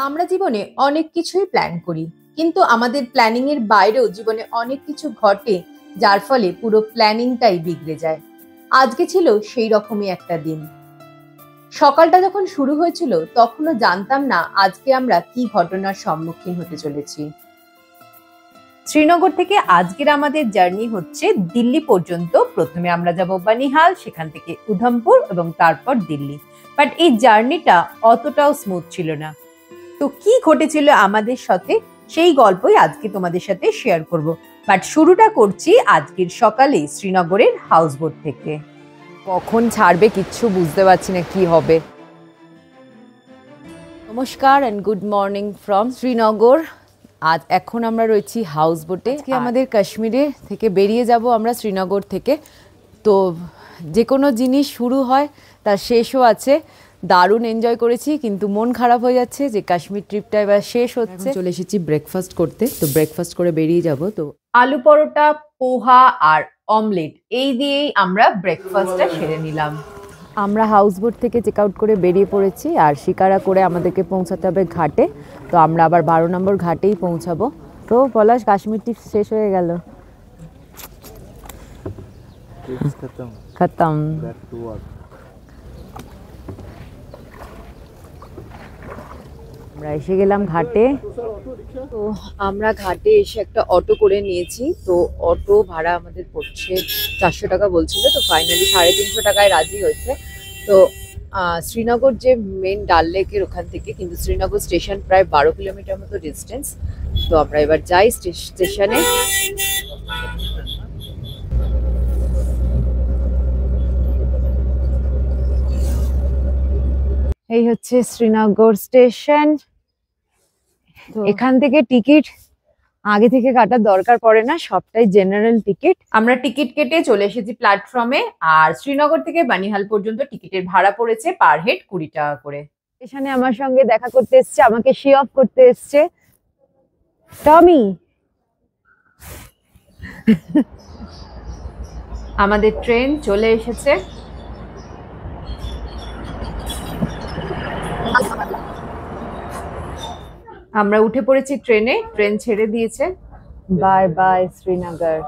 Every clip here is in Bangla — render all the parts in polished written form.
আমরা জীবনে অনেক কিছুই প্ল্যান করি, কিন্তু আমাদের প্ল্যানিং এর বাইরেও জীবনে অনেক কিছু ঘটে যার ফলে পুরো প্ল্যানিংটাই বিগড়ে যায়। আজকে ছিল সেই রকমই একটা দিন। সকালটা যখন শুরু হয়েছিল তখনও জানতাম না আজকে আমরা কি ঘটনার সম্মুখীন হতে চলেছি। শ্রীনগর থেকে আজকের আমাদের জার্নি হচ্ছে দিল্লি পর্যন্ত। প্রথমে আমরা যাব বানিহাল, সেখান থেকে উধমপুর এবং তারপর দিল্লি। বাট এই জার্নিটা অতটাও স্মুথ ছিল না। তো কি ঘটেছিল আমাদের সাথে সেই গল্পই আজকে তোমাদের সাথে শেয়ার করব। বাট শুরুটা করছি আজকের সকালে শ্রীনগরের হাউসবোট থেকে। কখন ছাড়বে কিচ্ছু বুঝতে পারছি না কি হবে। নমস্কার and good morning from Srinagar. আজ এখন আমরা রয়েছি হাউসবোটে। আজকে আমাদের কাশ্মীরে থেকে বেরিয়ে যাব আমরা শ্রীনগর থেকে। তো যে কোনো জিনিস শুরু হয় তার শেষও আছে। দারুণ এনজয় করেছি, কিন্তু মন খারাপ হয়ে যাচ্ছে যে কাশ্মীর ট্রিপটা এবার শেষ হচ্ছে। চলে এসেছি ব্রেকফাস্ট করতে, তো ব্রেকফাস্ট করে বেরিয়ে যাব। তো আলু পরোটা, পোহা আর অমলেট এই দিয়েই আমরা ব্রেকফাস্টটা সেরে নিলাম। আমরা হাউসবোট থেকে চেক আউট করে বেরিয়ে পড়েছি, আর শিকারা করে আমাদেরকে পৌঁছাতে হবে ঘাটে। তো আমরা আবার 12 নম্বর ঘাটেই পৌঁছাবো। তো পলাশ, কাশ্মীর ট্রিপ শেষ হয়ে গেল। খতম। আমরা এসে গেলাম ঘাটে। তো আমরা ঘাটে এসে একটা অটো করে নিয়েছি। তো অটো ভাড়া আমাদের পড়ছে 400 টাকা বলছিল, তো ফাইনালি 350 টাকায় রাজি হয়েছে। তো শ্রীনগর যে মেন ডাল লেকের ওখান থেকে কিন্তু শ্রীনগর স্টেশন প্রায় 12 কিলোমিটার মতো ডিস্টেন্স। তো আমরা এবার যাই স্টেশনে। এই হচ্ছে শ্রীনগর স্টেশন। এখান থেকে টিকিট আগে থেকে কাটার দরকার পড়ে না, সবটাই জেনারেল টিকিট। আমরা টিকিট কেটে চলে এসেছি প্ল্যাটফর্মে। আর শ্রীনগর থেকে বানিহাল পর্যন্ত টিকিটের ভাড়া পড়েছে পার হেড 20 টাকা করে। স্টেশনে আমার সঙ্গে দেখা করতে এসছে, আমাকে শি অফ করতে এসছে টমি। আমাদের ট্রেন চলে এসেছে। আমরা উঠে পড়েছি ট্রেনে, ট্রেন ছেড়ে দিয়েছে। Bye bye Srinagar.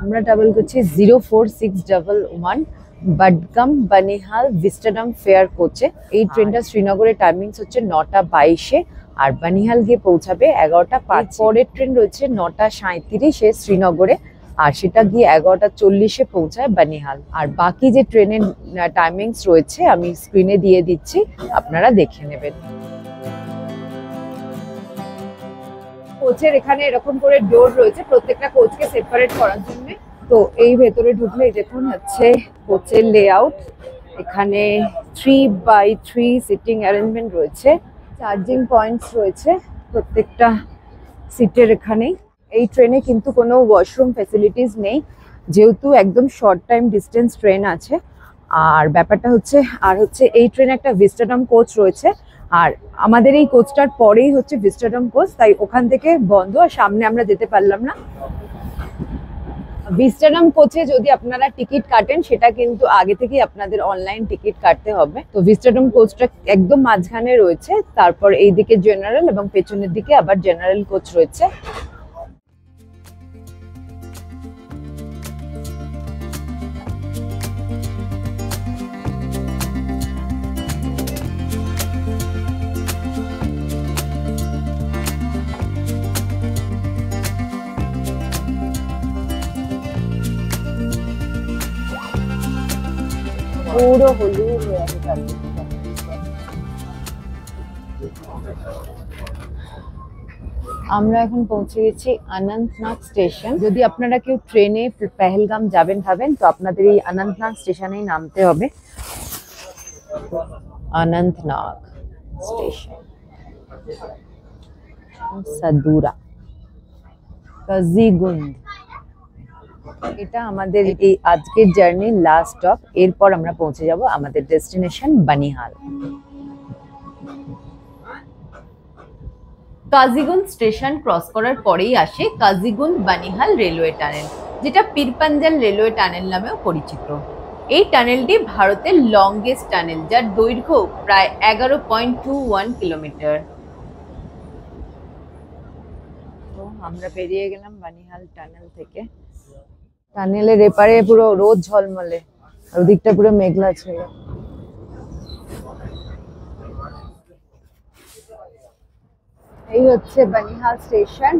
আমরা ট্রাভেল করছি 04611 বাডগাম বানিহাল ভিস্টাডাম ফেয়ার কোচে। এই ট্রেনটা শ্রীনগরের টাইমিংস হচ্ছে 9টা 22-এ, আর বানিহাল গিয়ে পৌঁছাবে 11টা 5। পরের ট্রেন রয়েছে 9টা 37-এ শ্রীনগরে, আর সেটা গিয়ে 11টা 40-এ পৌঁছায় বানিহাল। আর বাকি যে ট্রেনের টাইমিংস রয়েছে আমি স্ক্রিনে দিয়ে দিচ্ছি, আপনারা দেখে নেবেন। কোচের এখানে এরকম করে ডোর রয়েছে প্রত্যেকটা কোচকে সেপারেট করার জন্য। তো এই ভেতরে ঢুকলে দেখুন হচ্ছে কোচের লেআউট। এখানে 3x3 সিটিং অ্যারেঞ্জমেন্ট রয়েছে, চার্জিং পয়েন্টস রয়েছে প্রত্যেকটা সিটের এখানেই। এই ট্রেনে কিন্তু কোনো ওয়াশরুম ফ্যাসিলিটিস নেই, যেহেতু একদম শর্ট টাইম ডিস্টেন্স ট্রেন আছে। আর ব্যাপারটা হচ্ছে এই ট্রেনে একটা ভিস্টাডাম কোচ রয়েছে, আর আমাদের এই কোচটার পরেই হচ্ছে ভিস্টাডাম কোচ, তাই ওখান থেকে বন্ধ, আর সামনে আমরা যেতে পারলাম না। ভিস্টাডাম কোচে যদি আপনারা টিকিট কাটেন সেটা কিন্তু আগে থেকেই আপনাদের অনলাইন টিকিট কাটতে হবে। তো ভিস্টাডাম কোচটা একদম মাঝখানে রয়েছে, তারপর এই দিকে জেনারেল এবং পেছনের দিকে আবার জেনারেল কোচ রয়েছে। পুরো হলুদ হয়ে আছে চারদিকটা। আমরা এখন পৌঁছে গেছি অনন্তনাগ স্টেশন। যদি আপনারা কেউ ট্রেনে পেহেলগাম যাবেন ভাবেন, তো আপনাদের এই অনন্তনাগ স্টেশনেই নামতে হবে। অনন্তনাগ স্টেশন, সাদুরা, কাজিগুন্ড। এটা আমাদের এই আজকের জার্নির লাস্ট স্টপ। এরপর আমরা পৌঁছে যাব আমাদের destination Banihal. Qazigund station cross করার পরেই আসে কাজিগুন্ড বানিহাল রেলওয়ে টানেল, যেটা পীরপাঞ্জাল রেলওয়ে টানেল নামেও পরিচিত। এই টানেলটি ভারতের লংগেস্ট টানেল, যার দৈর্ঘ্য প্রায় 11.21 কিলোমিটার। তো আমরা বেরিয়ে গেলাম বানিহাল টানেল থেকে। টানেলের এপারে পুরো রোদ ঝলমলে, আর ওদিকটা পুরো মেঘলা ছিল। এই হচ্ছে বানিহাল স্টেশন,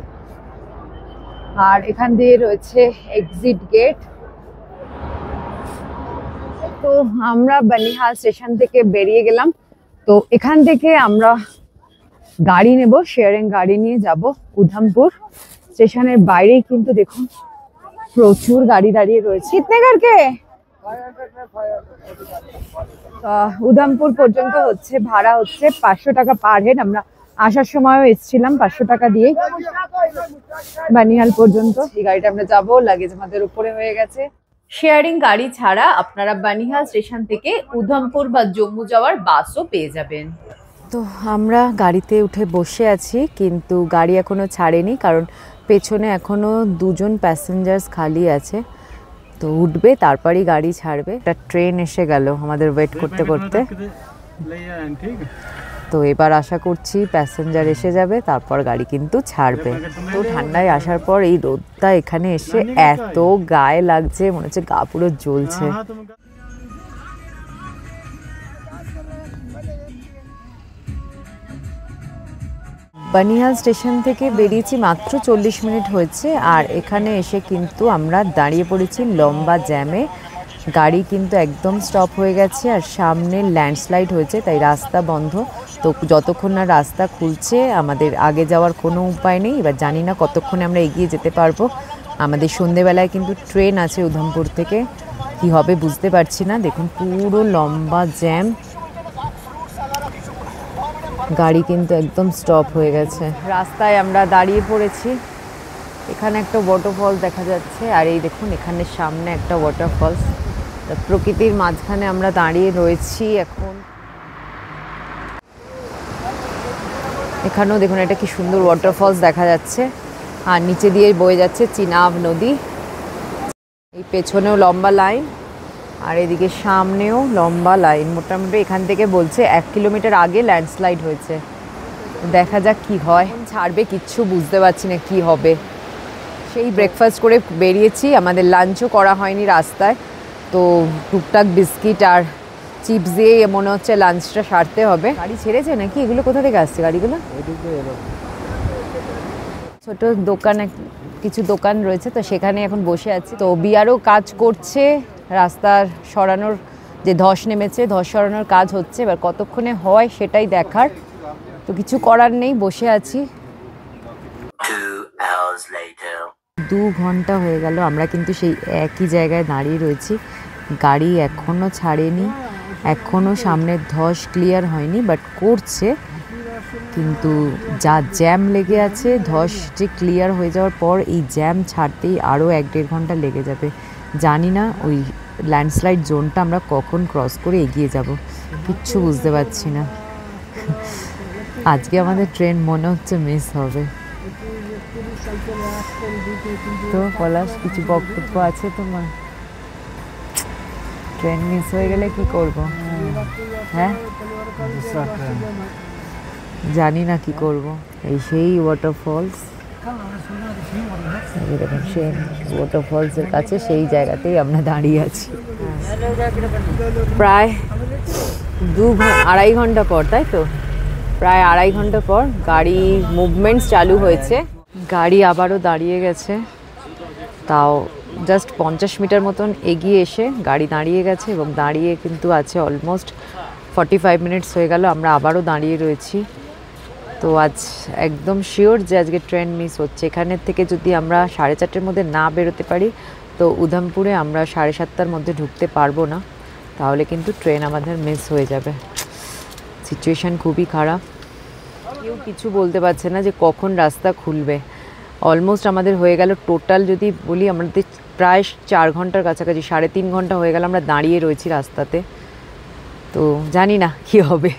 আর এখান দিয়ে রয়েছে এক্সিট গেট। তো আমরা বানিহাল স্টেশন থেকে বেরিয়ে গেলাম। তো এখান থেকে আমরা গাড়ি নেব, শেয়ারিং গাড়ি নিয়ে যাব উধমপুর। স্টেশনের বাইরেই কিন্তু দেখুন প্রচুর গাড়ি দাঁড়িয়ে রয়েছে। কিতনে করকে উধমপুর পর্যন্ত হচ্ছে ভাড়া হচ্ছে 500 টাকা পার হেড। আমরা আসার সময়ও এসেছিলাম 500 টাকা দিয়ে বানিহাল পর্যন্ত। এই গাড়িটা আমরা যাবো, লাগেজ আমাদের উপরে হয়ে গেছে। শেয়ারিং গাড়ি ছাড়া আপনারা বানিহাল স্টেশন থেকে উধমপুর বা জম্মু যাওয়ার বাসও পেয়ে যাবেন। তো আমরা গাড়িতে উঠে বসে আছি, কিন্তু গাড়ি এখনো ছাড়েনি, কারণ পেছনে এখনো 2জন প্যাসেঞ্জার্স খালি আছে। তো উঠবে, তারপরই গাড়ি ছাড়বে। একটা ট্রেন এসে গেল আমাদের ওয়েট করতে করতে। তো এবার আশা করছি প্যাসেঞ্জার এসে যাবে, তারপর গাড়ি কিন্তু ছাড়বে। তো ঠান্ডায় আসার পর এই রোদটা এখানে এসে এত গায়ে লাগছে, মনে হচ্ছে গা পুরো জ্বলছে। বানিহাল স্টেশন থেকে বেরিয়েছি মাত্র 40 মিনিট হয়েছে, আর এখানে এসে কিন্তু আমরা দাঁড়িয়ে পড়েছি লম্বা জ্যামে। গাড়ি কিন্তু একদম স্টপ হয়ে গেছে, আর সামনে ল্যান্ডস্লাইড হয়েছে, তাই রাস্তা বন্ধ। তো যতক্ষণ না রাস্তা খুলছে আমাদের আগে যাওয়ার কোনো উপায় নেই। এবার জানি না কতক্ষণে আমরা এগিয়ে যেতে পারবো। আমাদের সন্ধেবেলায় কিন্তু ট্রেন আছে উধমপুর থেকে, কি হবে বুঝতে পারছি না। দেখুন পুরো লম্বা জ্যাম, গাড়ি কিন্তু একদম স্টপ হয়ে গেছে। রাস্তায় আমরা দাঁড়িয়ে পড়েছি। এখানে একটা ওয়াটারফলস দেখা যাচ্ছে, আর এই দেখুন এখানে সামনে একটা ওয়াটারফলস। প্রকৃতির মাঝখানে আমরা দাঁড়িয়ে রয়েছি এখন। এখানেও দেখুন এটা কি সুন্দর ওয়াটারফলস দেখা যাচ্ছে, আর নিচে দিয়ে বয়ে যাচ্ছে চিনাব নদী। এই পেছনেও লম্বা লাইন, আর এদিকে সামনেও লম্বা লাইন। মোটামুটি এখান থেকে বলছে 1 কিলোমিটার আগে ল্যান্ডস্লাইড হয়েছে। দেখা যাক কি হয়, ছাড়বে কিচ্ছু বুঝতে পারছি না কি হবে। সেই ব্রেকফাস্ট করে বেরিয়েছি, আমাদের লাঞ্চও করা হয়নি রাস্তায়। তো টুকটাক বিস্কিট আর চিপস দিয়ে মনে হচ্ছে লাঞ্চটা সারতে হবে। গাড়ি ছেড়েছে নাকি? এগুলো কোথা থেকে আসছে গাড়িগুলো? ছোট দোকান, কিছু দোকান রয়েছে, তো সেখানে এখন বসে আছি। তো বিআরও কাজ করছে, রাস্তার সরানোর যে ধস নেমেছে, ধস সরানোর কাজ হচ্ছে। এবার কতক্ষণে হয় সেটাই দেখার। তো কিছু করার নেই, বসে আছি। 2 ঘন্টা হয়ে গেল, আমরা কিন্তু সেই একই জায়গায় দাঁড়িয়ে রয়েছি। গাড়ি এখনও ছাড়েনি, এখনও সামনের ধস ক্লিয়ার হয়নি, বাট করছে। কিন্তু যা জ্যাম লেগে আছে, ধস যে ক্লিয়ার হয়ে যাওয়ার পর এই জ্যাম ছাড়তেই আরও 1-1.5 ঘন্টা লেগে যাবে। জানি না ওই ল্যান্ডস্লাইড জোনটা আমরা কখন ক্রস করে এগিয়ে যাব, কিচ্ছু বুঝতে পারছি না। আজকে আমাদের ট্রেন মনে হচ্ছে মিস হবে। তো পলাশ, কিছু বক্তব্য আছে তোমার? ট্রেন মিস হয়ে গেলে কি করব? হ্যাঁ, জানি না কি করব। এই সেই ওয়াটারফলস, এরকম সেই ওয়াটারফলসের কাছে সেই জায়গাতেই আমরা দাঁড়িয়ে আছি। প্রায় 2-2.5 ঘন্টা পর, তাই তো? প্রায় 2.5 ঘন্টা পর গাড়ি মুভমেন্টস চালু হয়েছে। গাড়ি আবারও দাঁড়িয়ে গেছে, তাও জাস্ট 50 মিটার মতন এগিয়ে এসে গাড়ি দাঁড়িয়ে গেছে, এবং দাঁড়িয়ে কিন্তু আছে অলমোস্ট 45 মিনিটস হয়ে গেল। আমরা আবারও দাঁড়িয়ে রয়েছি। তো আজ একদম শিওর যে আজকে ট্রেন মিস হচ্ছে। এখানের থেকে যদি আমরা 4:30-এর মধ্যে না বেরোতে পারি, তো উধমপুরে আমরা 7:30-টার মধ্যে ঢুকতে পারবো না। তাহলে কিন্তু ট্রেন আমাদের মিস হয়ে যাবে। সিচুয়েশান খুবই খারাপ, কেউ কিছু বলতে পারছে না যে কখন রাস্তা খুলবে। অলমোস্ট আমাদের হয়ে গেল টোটাল যদি বলি, আমাদের প্রায় 4 ঘন্টার কাছাকাছি, 3.5 ঘন্টা হয়ে গেল আমরা দাঁড়িয়ে রয়েছি রাস্তাতে। তো জানি না কি হবে।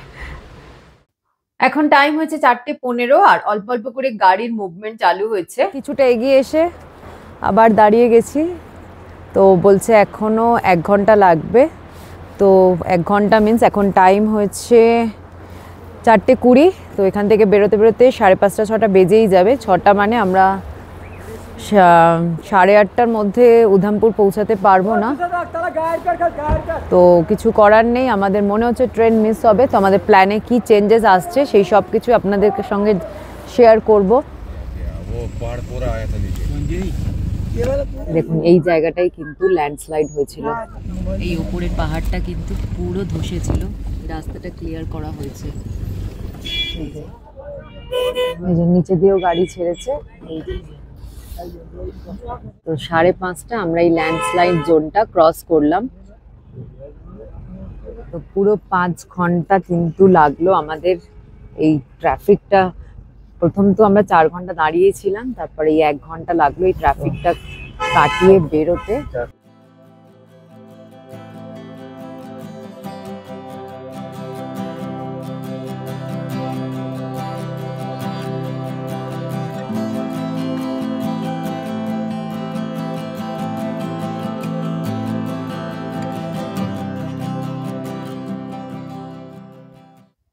এখন টাইম হয়েছে 4:15, আর অল্প অল্প করে গাড়ির মুভমেন্ট চালু হয়েছে। কিছুটা এগিয়ে এসে আবার দাঁড়িয়ে গেছি। তো বলছে এখনও 1 ঘন্টা লাগবে। তো 1 ঘন্টা মিন্স এখন টাইম হয়েছে 4:20। তো এখান থেকে বেরোতে বেরোতে 5:30 6টা বেজেই যাবে। 6টা মানে আমরা 8:30টার মধ্যে উধামপুর পৌঁছাতে পারবো না। তো কিছু করার নেই, আমাদের মনে হচ্ছে ট্রেন মিস হবে। তো আমাদের প্ল্যানে কি চেঞ্জেস আসছে সেই সব কিছু আপনাদের সঙ্গে শেয়ার করব। দেখুন এই জায়গাটাই কিন্তু ল্যান্ডস্লাইড হয়েছিল, এই উপরের পাহাড়টা কিন্তু পুরো ধসেছিল, রাস্তাটা ক্লিয়ার করা হয়েছে। এই যে নিচে দিয়েও গাড়ি ছেড়েছে। তো 5:30 আমরা এই ল্যান্ডস্লাইড জোনটা ক্রস করলাম। তো পুরো 5 ঘন্টা কিন্তু লাগলো আমাদের এই ট্রাফিকটা। প্রথম তো আমরা 4 ঘন্টা দাঁড়িয়েছিলাম, তারপরে এই 1 ঘন্টা লাগলো এই ট্রাফিকটা কাটিয়ে বেরোতে।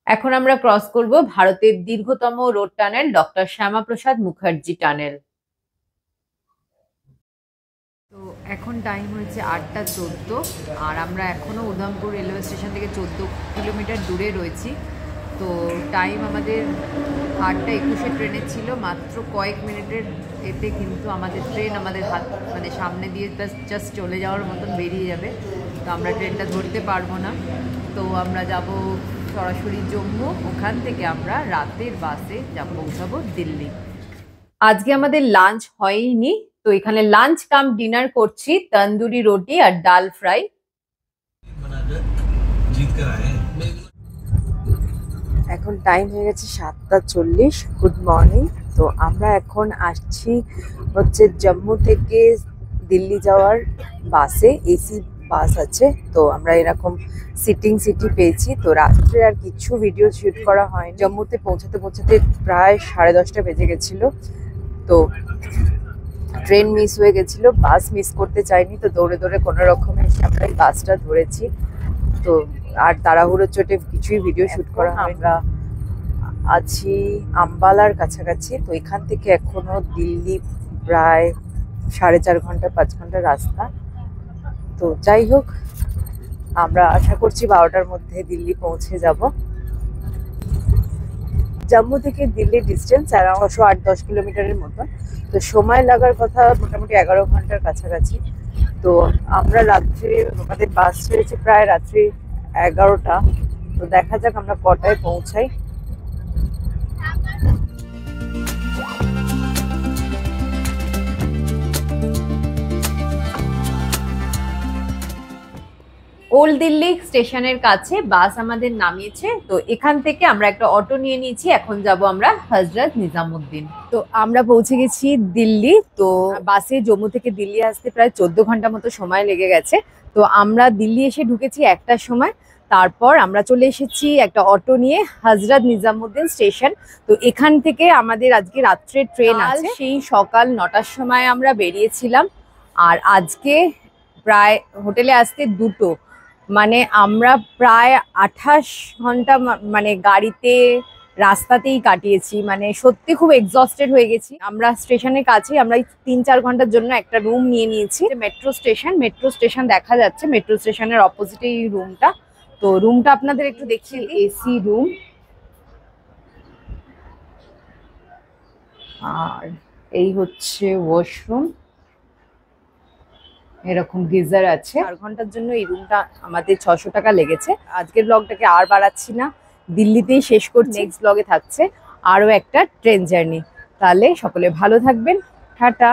এখন আমরা ক্রস করব ভারতের দীর্ঘতম road tunnel doctor Shyamaprasad Mukherjee tunnel. তো এখন টাইম হয়েছে 8:14 আর আমরা এখনো উধামপুর রেলওয়ে স্টেশন থেকে 14 কিলোমিটার দূরে রয়েছি। তো টাইম আমাদের 8:21 ট্রেনের ছিল, মাত্র কয়েক মিনিটের এতে কিন্তু আমাদের ট্রেন আমাদের হাত মানে সামনে দিয়ে জাস্ট চলে যাওয়ার মতন বেরিয়ে যাবে। তো আমরা ট্রেনটা ধরতে পারবো না। তো আমরা যাব সরাসরি জম্মু, ওখান থেকে আমরা রাতের বাসে পৌঁছাবো দিল্লি। আজকে আমাদের লাঞ্চ হয়নি, তো এখানে লাঞ্চ কাম ডিনার করছি তন্দুরি রুটি আর ডাল ফ্রাই। এখন টাইম হয়ে গেছে 7:40। Good morning. তো আমরা এখন আসছি হচ্ছে জম্মু থেকে দিল্লি যাওয়ার বাসে, এসি বাস আছে। তো আমরা এরকম সিটিং সিটি পেয়েছি। তো রাত্রে আর কিছু ভিডিও শুট করা হয়নি। জম্মুতে পৌঁছাতে পৌঁছাতে প্রায় 10:30 বেজে গেছিলো। তো ট্রেন মিস হয়ে গেছিল, বাস মিস করতে চাইনি, তো দৌড়ে দৌড়ে কোনো রকমে আমরা এই বাসটা ধরেছি। তো আর তাড়াহুড়োর চোটে কিছুই ভিডিও শুট করা হয়। আমরা আছি আম্বালার কাছাকাছি। তো এখান থেকে এখনো দিল্লি প্রায় 4.5 ঘন্টা 5 ঘন্টা রাস্তা। তো যাই হোক, আমরা আশা করছি 12টার মধ্যে দিল্লি পৌঁছে যাব। জম্মু থেকে দিল্লির ডিস্টেন্স অ্যারাউন্ড 8-10 কিলোমিটারের মতো। তো সময় লাগার কথা মোটামুটি 11 ঘন্টার কাছাকাছি। তো আমরা রাত্রে আমাদের বাস ছেড়েছে প্রায় রাত্রি 11টা। তো দেখা যাক আমরা কটায় পৌঁছাই। ওল্ড দিল্লি স্টেশনের কাছে বাস আমাদের নামিয়েছে। তো এখান থেকে আমরা একটা অটো নিয়ে নিয়েছি, এখন যাব আমরা হজরত নিজামুদ্দিন। তো আমরা পৌঁছে গেছি দিল্লি। তো বাসে জম্মু থেকে দিল্লি আসতে প্রায় 14 ঘন্টা মতো সময় লেগে গেছে। তো আমরা দিল্লি এসে ঢুকেছি 1টার সময়। তারপর আমরা চলে এসেছি একটা অটো নিয়ে হজরত নিজামুদ্দিন স্টেশন। তো এখান থেকে আমাদের আজকে রাত্রে ট্রেন আছে, সেই সকাল 9টার সময় আমরা বেরিয়েছিলাম। আর আজকে প্রায় হোটেলে আসতে 2টো, মানে আমরা প্রায় 28 ঘন্টা মানে গাড়িতে রাস্তাতেই কাটিয়েছি। মানে সত্যি খুব এক্সস্টেড হয়ে গেছি। আমরা স্টেশনের কাছে আমরা 3-4 ঘন্টার জন্য একটা রুম নিয়ে নিয়েছি। মেট্রো স্টেশন দেখা যাচ্ছে, মেট্রো স্টেশনের অপোজিটে এই রুমটা। তো রুমটা আপনাদের একটু দেখিয়ে, এসি রুম। আর এই হচ্ছে ওয়াশরুম, এরকম গিজার আছে। 4 ঘন্টার জন্য এই রুমটা আমাদের 600 টাকা লেগেছে। আজকের ব্লগটাকে আর বাড়াচ্ছি না, দিল্লিতেই শেষ করছি। নেক্সট ব্লগে থাকছে আরও একটা ট্রেন জার্নি। তাহলে সকলে ভালো থাকবেন, টাটা।